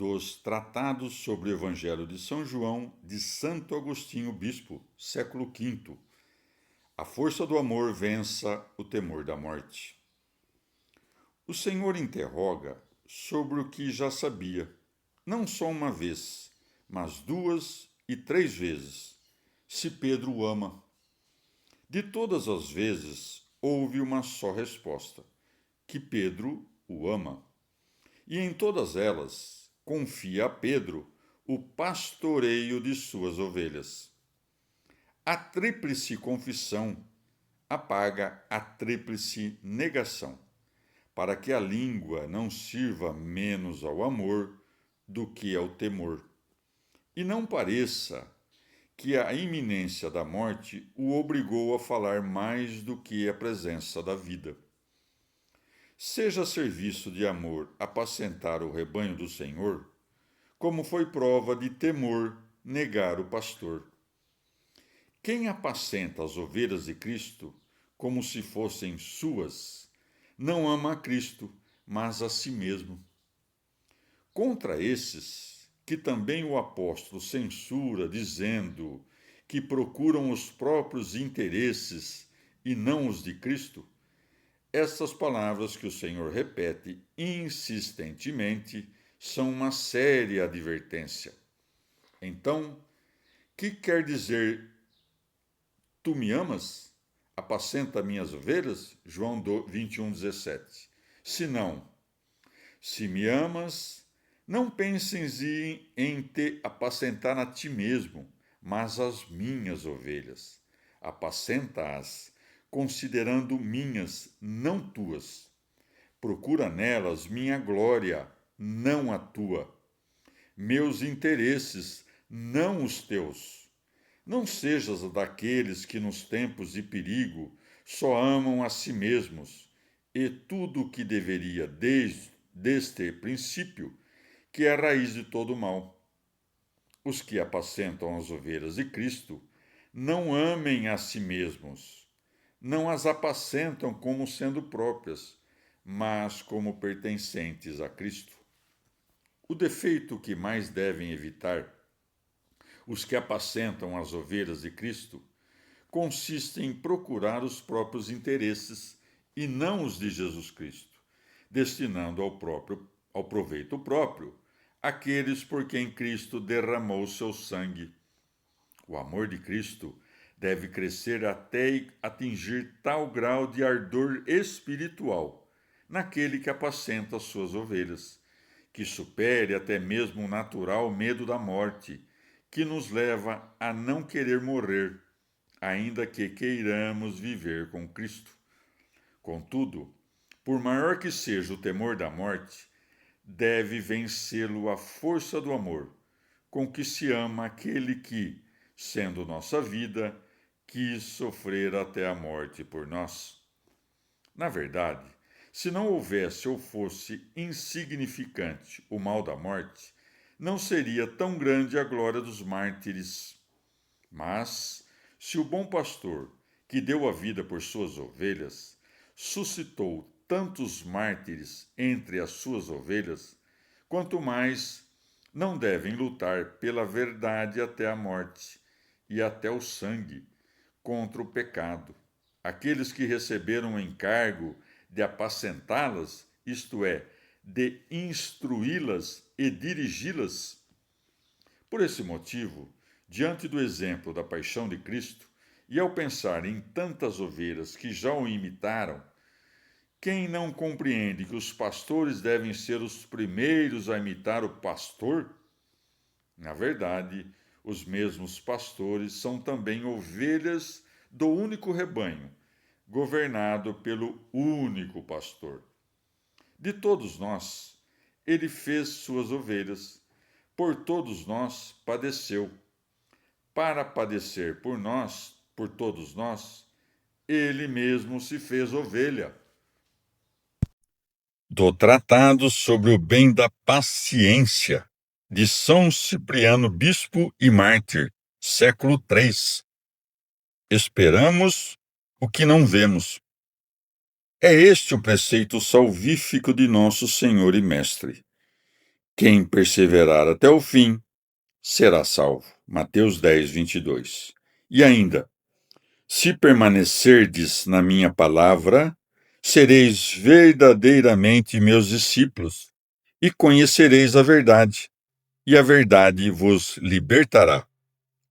dos Tratados sobre o Evangelho de São João, de Santo Agostinho Bispo, século V. A força do amor vença o temor da morte. O Senhor interroga sobre o que já sabia, não só uma vez, mas 2 e 3 vezes, se Pedro o ama. De todas as vezes, houve uma só resposta, que Pedro o ama. E em todas elas, confia a Pedro o pastoreio de suas ovelhas. A tríplice confissão apaga a tríplice negação, para que a língua não sirva menos ao amor do que ao temor, e não pareça que a iminência da morte o obrigou a falar mais do que a presença da vida. Seja serviço de amor apacentar o rebanho do Senhor, como foi prova de temor negar o pastor. Quem apacenta as ovelhas de Cristo como se fossem suas, não ama a Cristo, mas a si mesmo. Contra esses, que também o apóstolo censura, dizendo que procuram os próprios interesses e não os de Cristo, estas palavras que o Senhor repete insistentemente são uma séria advertência. Então, que quer dizer tu me amas? Apacenta minhas ovelhas? João 21:17. Se não, se me amas, não penses em te apacentar a ti mesmo, mas as minhas ovelhas. Apacenta-as, considerando minhas, não tuas. Procura nelas minha glória, não a tua. Meus interesses, não os teus. Não sejas daqueles que nos tempos de perigo só amam a si mesmos, e tudo o que deveria deste princípio, que é a raiz de todo o mal. Os que apacentam as ovelhas de Cristo não amem a si mesmos, não as apacentam como sendo próprias, mas como pertencentes a Cristo. O defeito que mais devem evitar os que apacentam as ovelhas de Cristo consiste em procurar os próprios interesses e não os de Jesus Cristo, destinando ao proveito próprio aqueles por quem Cristo derramou seu sangue. O amor de Cristo deve crescer até atingir tal grau de ardor espiritual naquele que apacenta as suas ovelhas, que supere até mesmo o natural medo da morte, que nos leva a não querer morrer, ainda que queiramos viver com Cristo. Contudo, por maior que seja o temor da morte, deve vencê-lo a força do amor, com que se ama aquele que, sendo nossa vida, quis sofrer até a morte por nós. Na verdade, se não houvesse ou fosse insignificante o mal da morte, não seria tão grande a glória dos mártires. Mas, se o bom pastor, que deu a vida por suas ovelhas, suscitou tantos mártires entre as suas ovelhas, quanto mais não devem lutar pela verdade até a morte e até o sangue contra o pecado. Aqueles que receberam o encargo de apacentá-las, isto é, de instruí-las e dirigi-las. Por esse motivo, diante do exemplo da paixão de Cristo, e ao pensar em tantas ovelhas que já o imitaram, quem não compreende que os pastores devem ser os primeiros a imitar o pastor? Na verdade, os mesmos pastores são também ovelhas do único rebanho, governado pelo único pastor. De todos nós, ele fez suas ovelhas, por todos nós padeceu. Para padecer por nós, por todos nós, ele mesmo se fez ovelha. Do Tratado sobre o Bem da Paciência, de São Cipriano Bispo e Mártir, século III. Esperamos o que não vemos. É este o preceito salvífico de nosso Senhor e Mestre. Quem perseverar até o fim será salvo. Mateus 10, 22. E ainda, se permanecerdes na minha palavra, sereis verdadeiramente meus discípulos, e conhecereis a verdade, e a verdade vos libertará.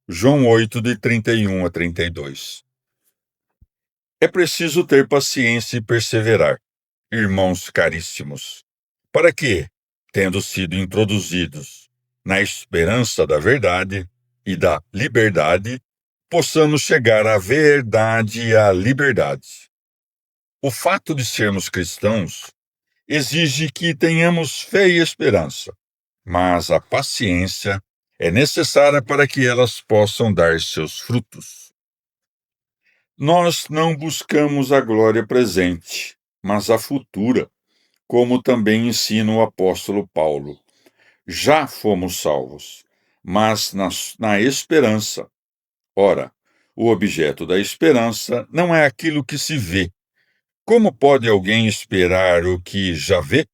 João 8, de 31 a 32. É preciso ter paciência e perseverar, irmãos caríssimos, para que, tendo sido introduzidos na esperança da verdade e da liberdade, possamos chegar à verdade e à liberdade. O fato de sermos cristãos exige que tenhamos fé e esperança, mas a paciência é necessária para que elas possam dar seus frutos. Nós não buscamos a glória presente, mas a futura, como também ensina o apóstolo Paulo. Já fomos salvos, mas na esperança. Ora, o objeto da esperança não é aquilo que se vê. Como pode alguém esperar o que já vê?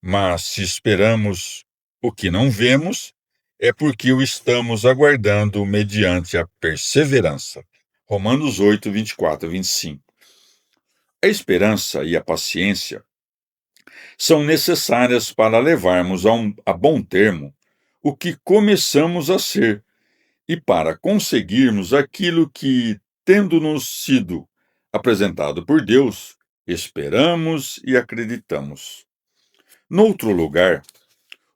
Mas se esperamos o que não vemos, é porque o estamos aguardando mediante a perseverança. Romanos 8, 24 a 25. A esperança e a paciência são necessárias para levarmos a bom termo o que começamos a ser e para conseguirmos aquilo que, tendo-nos sido apresentado por Deus, esperamos e acreditamos. Noutro lugar,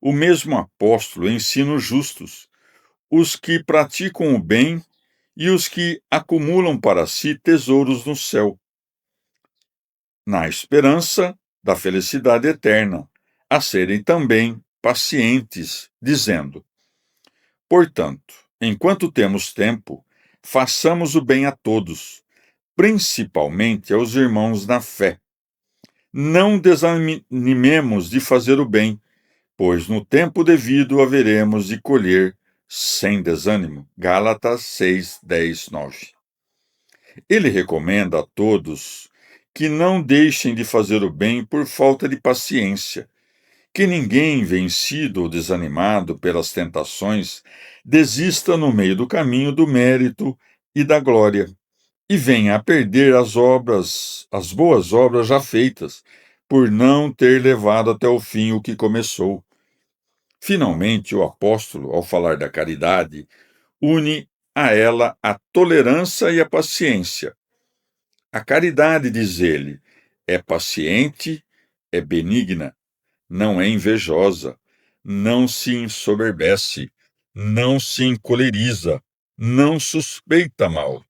o mesmo apóstolo ensina os justos, os que praticam o bem e os que acumulam para si tesouros no céu, na esperança da felicidade eterna, a serem também pacientes, dizendo: portanto, enquanto temos tempo, façamos o bem a todos, principalmente aos irmãos na fé. Não desanimemos de fazer o bem, pois no tempo devido haveremos de colher sem desânimo. Gálatas 6, 10, 9. Ele recomenda a todos que não deixem de fazer o bem por falta de paciência, que ninguém, vencido ou desanimado pelas tentações, desista no meio do caminho do mérito e da glória, e venha a perder as boas obras já feitas, por não ter levado até o fim o que começou. Finalmente, o apóstolo, ao falar da caridade, une a ela a tolerância e a paciência. A caridade, diz ele, é paciente, é benigna, não é invejosa, não se ensoberbece, não se encoleriza, não suspeita mal.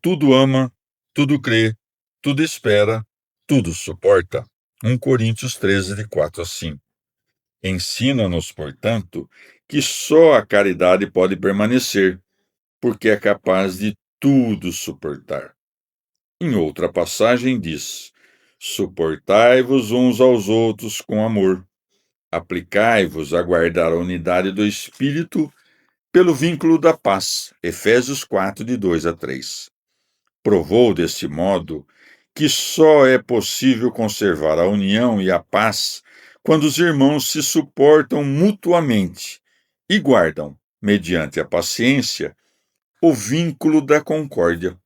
Tudo ama, tudo crê, tudo espera, tudo suporta. 1 Coríntios 13, de 4 a 5. Ensina-nos, portanto, que só a caridade pode permanecer, porque é capaz de tudo suportar. Em outra passagem diz: suportai-vos uns aos outros com amor. Aplicai-vos a guardar a unidade do Espírito pelo vínculo da paz. Efésios 4, de 2 a 3. Provou, deste modo, que só é possível conservar a união e a paz quando os irmãos se suportam mutuamente e guardam, mediante a paciência, o vínculo da concórdia.